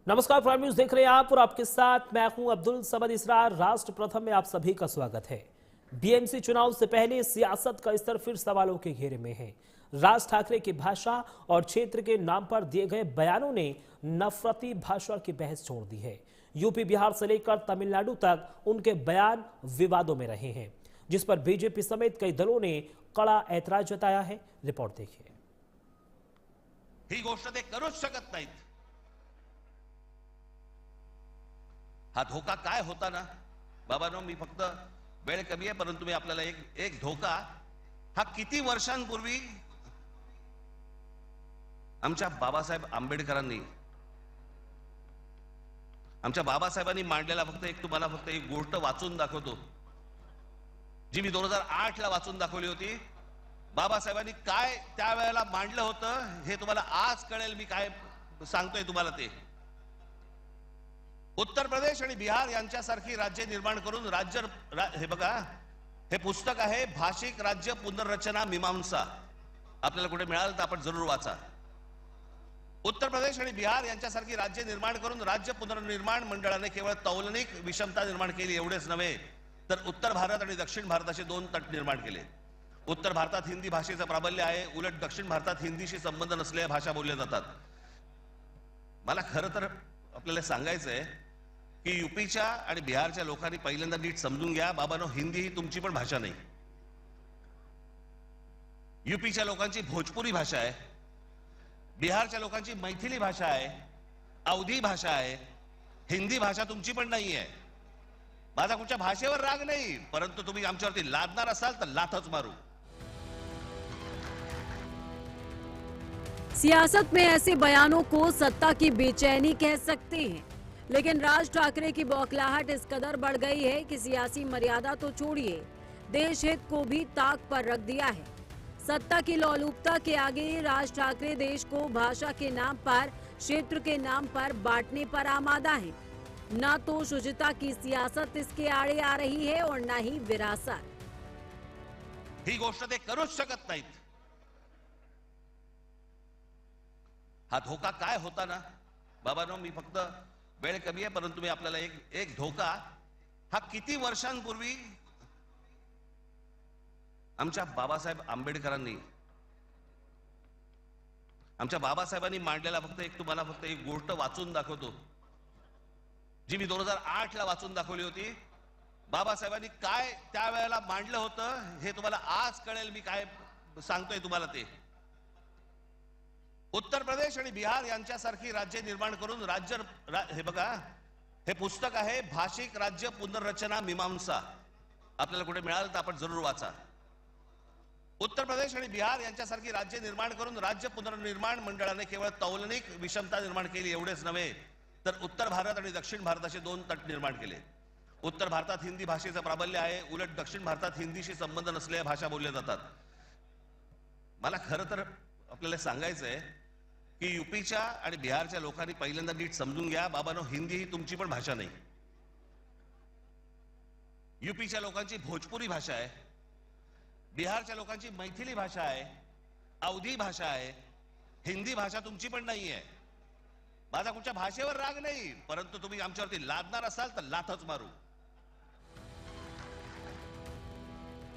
नमस्कार, prime news देख रहे हैं आप और आपके साथ मैं हूं अब्दुल समद इसरार। राष्ट्र प्रथम में आप सभी का स्वागत है। बीएमसी चुनाव से पहले सियासत का स्तर फिर सवालों के घेरे में है। राज ठाकरे की भाषा और क्षेत्र के नाम पर दिए गए बयानों ने नफरती भाषा की बहस छोड़ दी है। यूपी, बिहार से लेकर तमिलनाडु तक उनके बयान विवादों में रहे हैं, जिस पर बीजेपी समेत कई दलों ने कड़ा ऐतराज जताया है। रिपोर्ट देखिए। ही गोष्ट ते करूच शकत नाहीत। हा धोका काय होता ना बाबांनो, मी फक्त वेळ कमी आहे परंतु मी आपल्याला एक धोका हा किती वर्षांपूर्वी आमच्या बाबासाहेब आंबेडकरांनी मांडलेला तुम्हाला फक्त एक गोष्ट वाचून दाखवतो, जी मी 2008 ला वाचून दाखवली होती। बाबासाहेबांनी काय त्यावेळेला मांडलं होतं हे तुम्हाला आज कळेल। मी काय सांगतोय तुम्हाला ते उत्तर प्रदेश आणि बिहार यांच्यासारखी राज्य निर्माण करून हे बघा, हे पुस्तक आहे भाषिक राज्य पुनर्रचना मीमांसा। आपल्याला कुठे मिळालं तर आपण जरूर वाचा। उत्तर प्रदेश आणि बिहार यांच्यासारखी राज्य निर्माण करून राज्य पुनर्निर्माण मंडळाने केवळ तौलनिक विषमता निर्माण केली एवढेच नव्हे, तर उत्तर भारत आणि दक्षिण भारताचे दोन तट निर्माण केले। उत्तर भारतात हिंदी भाषेचं प्राबल्य आहे, उलट दक्षिण भारतात हिंदीशी संबंध नसलेल्या भाषा बोलल्या जातात। मला खरं तर आपल्याला सांगायचंय की यूपीच्या आणि बिहारच्या लोकांनी पहिल्यांदा नीट समजून घ्या, बाबांनो, हिंदी ही तुमची पण भाषा नाही। यूपीच्या लोकांची भोजपुरी भाषा आहे, बिहारच्या लोकांची मैथिली भाषा आहे, अवधी भाषा आहे। हिंदी भाषा तुमची पण नाही आहे। माझा कुठच्या भाषेवर राग नाही, परंतु तुम्ही आमच्यावरती लादणार असाल तर लाथच मारू। सियासत में ऐसे बयानों को सत्ता की बेचैनी कह सकते हैं, लेकिन राज ठाकरे की बौखलाहट इस कदर बढ़ गई है कि सियासी मर्यादा तो छोड़िए, देश हित को भी ताक पर रख दिया है। सत्ता की लोलुपता के आगे राज ठाकरे देश को भाषा के नाम पर, क्षेत्र के नाम पर बांटने पर आमादा है। न तो शुचिता की सियासत इसके आड़े आ रही है और न ही विरासत। ही गोष्ट ते करूच शकत नाहीत। हा धोका काय होता ना बाबांनो, मी फक्त वेळ कमी आहे परंतु मी आपल्याला एक धोका हा किती वर्षांपूर्वी आमच्या बाबासाहेबांनी मांडलेला तुम्हाला फक्त एक गोष्ट वाचून दाखवतो, जी मी 2008 ला वाचून दाखवली होती। बाबासाहेबांनी काय त्यावेळेला मांडलं होतं हे तुम्हाला आज कळेल। मी काय सांगतोय तुम्हाला ते उत्तर प्रदेश आणि बिहार यांच्यासारखी राज्य निर्माण करून हे बघा, हे पुस्तक आहे भाषिक राज्य पुनर्रचना मीमांसा। आपल्याला कुठे मिळालं तर आपण जरूर वाचा। उत्तर प्रदेश आणि बिहार यांच्यासारखी राज्य निर्माण करून राज्य पुनर्निर्माण मंडळाने केवळ तौलनिक विषमता निर्माण केली एवढेच नव्हे, तर उत्तर भारत आणि दक्षिण भारताचे दोन तट निर्माण केले। उत्तर भारतात हिंदी भाषेचं प्राबल्य आहे, उलट दक्षिण भारतात हिंदीशी संबंध नसलेल्या भाषा बोलल्या जातात। मला खरं तर आपल्याला सांगायचंय की यूपीच्या आणि बिहारच्या लोकांनी पहिल्यांदा नीट समजून घ्या, बाबांनो, हिंदी ही तुमची पण भाषा नाही। यूपीच्या लोकांची भोजपुरी भाषा आहे, बिहारच्या लोकांची मैथिली भाषा आहे, अवधी भाषा आहे। हिंदी भाषा तुमची पण नाही आहे। माझा कुठच्या भाषेवर राग नाही, परंतु तुम्ही आमच्यावरती लादणार असाल तर लाथच मारू।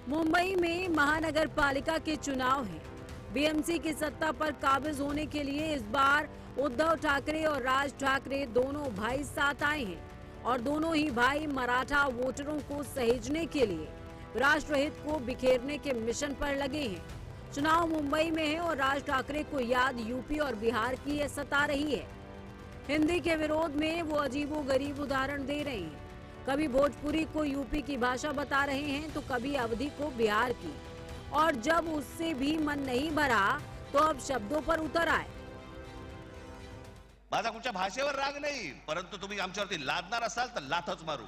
मुंबई में महानगर पालिका के चुनाव हैं। बीएमसी की सत्ता पर काबिज होने के लिए इस बार उद्धव ठाकरे और राज ठाकरे दोनों भाई साथ आए हैं और दोनों ही भाई मराठा वोटरों को सहेजने के लिए राष्ट्रहित को बिखेरने के मिशन पर लगे हैं। चुनाव मुंबई में है और राज ठाकरे को याद यूपी और बिहार की ये सता रही है। हिंदी के विरोध में वो अजीबोगरीब उदाहरण दे रहे हैं। कभी भोजपुरी को यूपी की भाषा बता रहे हैं तो कभी अवधी को बिहार की, और जब उससे भी मन नहीं भरा तो अब शब्दों पर उतर आए। माझा कुठच्या भाषेवर राग नाही, परंतु तुम्ही आमच्यावरती लादणार असाल तर लाथच मारू।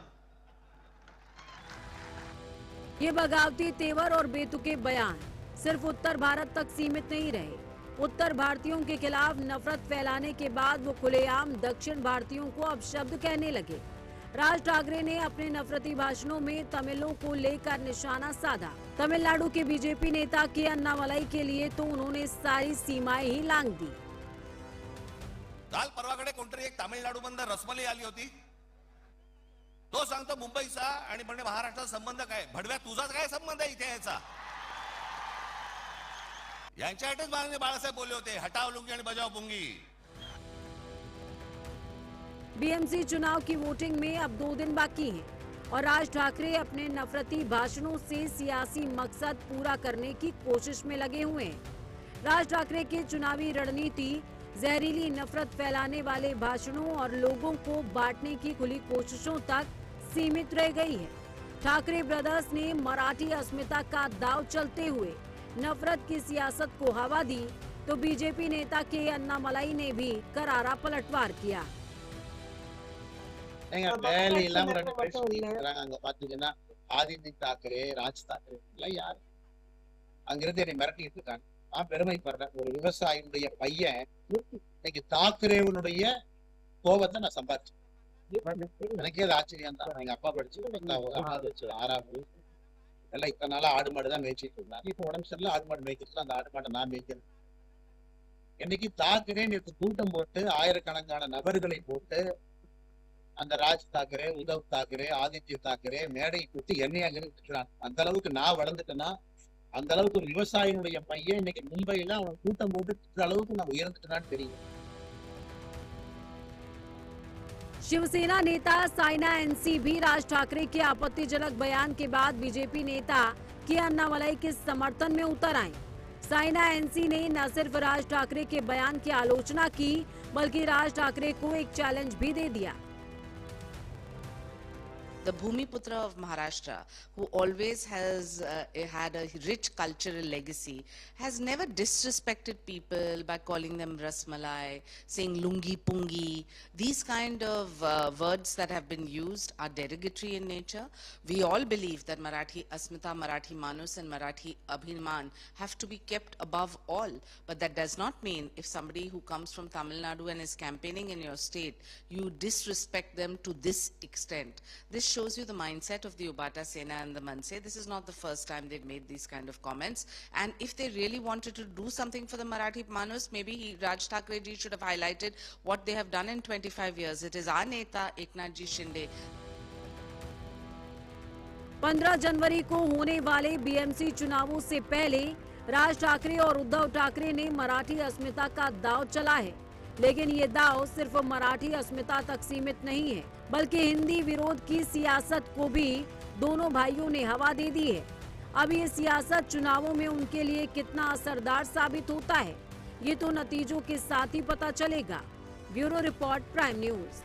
ये बगावती तेवर और बेतुके बयान सिर्फ उत्तर भारत तक सीमित नहीं रहे। उत्तर भारतीयों के खिलाफ नफरत फैलाने के बाद वो खुलेआम दक्षिण भारतीयों को अपशब्द कहने लगे। राज ठाकरे ने अपने नफरती भाषणों में तमिलों को लेकर निशाना साधा। तमिलनाडु के बीजेपी नेता के अन्नामलाई के लिए तो उन्होंने सारी सीमाएं ही लांघ दी। काल परवाकडे कोणतरी एक तामिळनाडूमधनं रसमलाई आली होती, तो सांगतो मुंबईचा आणि म्हणजे महाराष्ट्राचा संबंध काय? भडव्या तुझाच काय संबंध आहे इथे याचा? यांच्यासाठीच माननीय बाळासाहेब बोलले होते, हटाव लुंगी आणि बजाव पुंगी. बीएमसी चुनाव की वोटिंग में अब 2 दिन बाकी हैं और राज ठाकरे अपने नफरती भाषणों से सियासी मकसद पूरा करने की कोशिश में लगे हुए हैं। राज ठाकरे की चुनावी रणनीति जहरीली नफरत फैलाने वाले भाषणों और लोगों को बांटने की खुली कोशिशों तक सीमित रह गई है। ठाकरे ब्रदर्स ने मराठी अस्मिता का दांव चलते हुए नफरत की सियासत को हवा दी, तो बीजेपी नेता के अन्नामलाई ने भी करारा पलटवार किया। வேலை இல்லாம 2 பேர் சொல்லிக்கிறாங்க. அங்க பாத்தீங்கன்னா ஆதித்ய தாக்கரே, ராஜ் தாக்கரே எல்லாம் யாரு அங்கிருந்து என்னை மிரட்டிட்டு இருக்காங்க. நான் பெருமைப்படுறேன், ஒரு விவசாயியுடைய பையன் இன்னைக்கு தாக்கரேவனுடைய கோபத்தை நான் சம்பாதிச்சேன். எனக்கே அது ஆச்சரியம் தான். எங்க அப்பா படிச்சு 6வது எல்லாம் இத்தனை நாளா ஆடு மாடு தான் மேய்ச்சிட்டு இருந்தாங்க. இப்ப உடம்பு சரியில்லை, ஆடு மாடு மேய்ச்சிட்டு அந்த ஆடு மாட்டை நான் மேய்க்கிறேன். இன்னைக்கு தாக்கரே நேற்று கூட்டம் போட்டு ஆயிரக்கணக்கான நபர்களை போட்டு அந்த ராஜ் தாக்கரே, உத்தவ் தாக்கரே, ஆதித்ய தாக்கரே மேடை கூட்டி என்னை அங்க இருக்கிறான். அந்த அளவுக்கு நான் வளர்ந்துட்டேன்னா, அந்த அளவுக்கு ஒரு விவசாயினுடைய பையன் இன்னைக்கு மும்பையில அவன் கூட்டம் போட்டு இந்த அளவுக்கு நான் உயர்ந்துட்டேனான்னு தெரியும். शिवसेना नेता साइना एनसी भी राज ठाकरे के आपत्तिजनक बयान के बाद बीजेपी नेता के अन्नामलाई के समर्थन में उतर आए। साइना एनसी ने न सिर्फ राज ठाकरे के बयान की आलोचना की, बल्कि राज ठाकरे को एक चैलेंज भी दे दिया। The Bhumiputra of Maharashtra, who always has had a rich cultural legacy, has never disrespected people by calling them rasmalai, saying lungi pungi. These kind of words that have been used are derogatory in nature. We all believe that Marathi Asmita, Marathi Manus and Marathi Abhiman have to be kept above all. But that does not mean if somebody who comes from Tamil Nadu and is campaigning in your state, you disrespect them to this extent. This shows you the mindset of the Ubata Sena and the Manse. This is not the first time they've made these kind of comments. And if they really wanted to do something for the Marathi Manus, maybe Raj Thakre ji should have highlighted what they have done in 25 years. It is our Neta Eknath ji Shinde. 15 जनवरी को होने वाले BMC चुनावों से पहले राज ठाकरे और उद्धव ठाकरे ने मराठी अस्मिता का दांव चला है। लेकिन ये दांव सिर्फ मराठी अस्मिता तक सीमित नहीं है, बल्कि हिंदी विरोध की सियासत को भी दोनों भाइयों ने हवा दे दी है। अब ये सियासत चुनावों में उनके लिए कितना असरदार साबित होता है, ये तो नतीजों के साथ ही पता चलेगा। Bureau report, prime news.